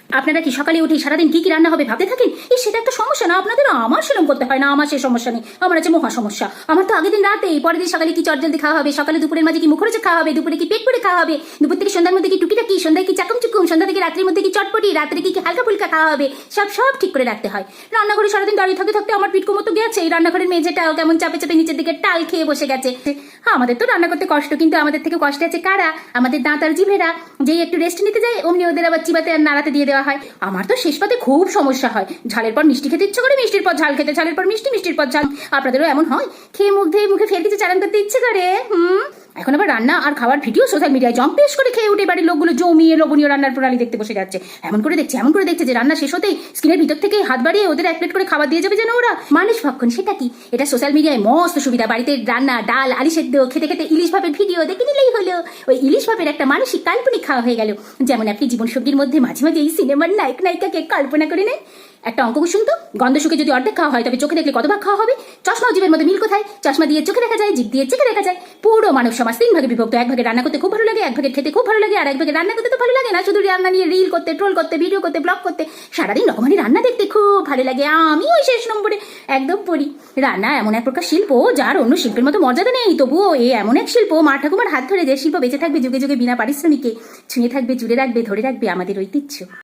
আপনারা কি সকালে উঠে সারাদিন কি কি রান্না হবে ভাবতে থাকেন? সেটা একটা সমস্যা না আপনাদের? আমার সেরকম করতে হয় না, আমার সেই সমস্যা নেই, আমার আছে মহা সমস্যা। আমার তো আগের দিন রাতে, পরের দিন সকালে কি চটজলদি খাওয়া হবে, সকালে দুপুরের মাঝে কি মুখরোচক খাওয়া হবে, দুপুরে কি পেট ভরে খাওয়া হবে, দুপুর থেকে সন্ধ্যার মধ্যে কি টুকিটাকি, সন্ধ্যায় কি চাকম চুকুম, সন্ধ্যা থেকে রাত্রির মধ্যে কি চটপটি, রাত্রে কি হালকা ফুলকা খাওয়া হবে, সব ঠিক করে রাখতে হয়। রান্নাঘরে সারাদিন দাঁড়িয়ে থাকতে থাকতে আমার পিঠ কোমর তো গেছে, এই রান্নাঘরের মেঝেটাও কেমন চাপে চাপে নিচের দিকে টাল খেয়ে বসে গেছে। আমাদের তো রান্না করতে কষ্ট, কিন্তু আমাদের থেকে কষ্ট আছে কারা? আমাদের দাঁত আর জিভেরা। যেই একটু রেস্ট নিতে যায় অমনি ওদের আবার চিবাতে আর নাড়াতে দিয়ে দেওয়া হয়। আমার তো শেষ পাতে খুব সমস্যা হয়, ঝালের পর মিষ্টি খেতে ইচ্ছে করে, মিষ্টির পর ঝাল খেতে, ঝালের পর মিষ্টি, মিষ্টির পর ঝাল। আপনাদেরও এমন হয়? খেয়ে মুখে ফের কিছু চালান করতে ইচ্ছে করে? এখন আবার রান্না আর খাওয়ার ভিডিও সোশ্যাল মিডিয়ায় জম্পেশ করে খেয়ে উঠে বাড়ির লোকগুলো জমিয়ে লোভনীয় রান্নার প্রণালী দেখতে বসে যাচ্ছে। এমন করে দেখছে যে রান্না শেষ হতেই স্ক্রিনের ভিতর থেকে হাত বাড়িয়ে ওদের এক প্লেট করে খাবার দিয়ে যাবে যেন ওরা মানুষ ভক্ষণ। সেটা কি? এটা সোশ্যাল মিডিয়ায় মস্ত সুবিধা। বাড়িতে রান্না, ডাল, আলি সেদ্ধ খেতে খেতে ইলিশ ভাবের ভিডিও দেখে নিলেই হলো। ওই ইলিশ ভাবের একটা মানসিক কাল্পনিক খাওয়া হয়ে গেল। যেমন আপনি জীবনসঙ্গীর মধ্যে মাঝে মাঝে এই সিনেমার নায়ক নায়িকাকে কল্পনা করে নেন। একটা অঙ্ক শুনতো, গন্ধ শুকে যদি অর্ধেক খাওয়া হয় তবে চোখে দেখলে কত ভাগ খাওয়া হবে? চশমা ও জীবের মধ্যে মিল কোথায়? চশমা দিয়ে চোখে দেখা যায়, জিভ দিয়ে চোখে দেখা যায়। পুরো মানব সমাজ 3 ভাগে বিভক্ত। 1 ভাগে রান্না করতে খুব ভালো লাগে, 1 ভাগে খেতে খুব ভালো লাগে, আর 1 ভাগে রান্না করতে তো ভালো লাগে না, শুধু রান্না নিয়ে রিল করতে, ট্রোল করতে, ভিডিও করতে, ব্লগ করতে, সারাদিন রকমারি রান্না দেখতে খুব ভালো লাগে। আমি ওই শেষ নম্বরে একদম পড়ি। রান্না এমন এক প্রকার শিল্প যার অন্য শিল্পের মতো মর্যাদা নেই, তবুও এমন এক শিল্প মা ঠাকুমার হাত ধরে যে শিল্প বেঁচে থাকবে যুগে যুগে বিনা পারিশ্রমিকে, ছুঁয়ে থাকবে, জুড়ে রাখবে, ধরে রাখবে আমাদের ঐতিহ্য।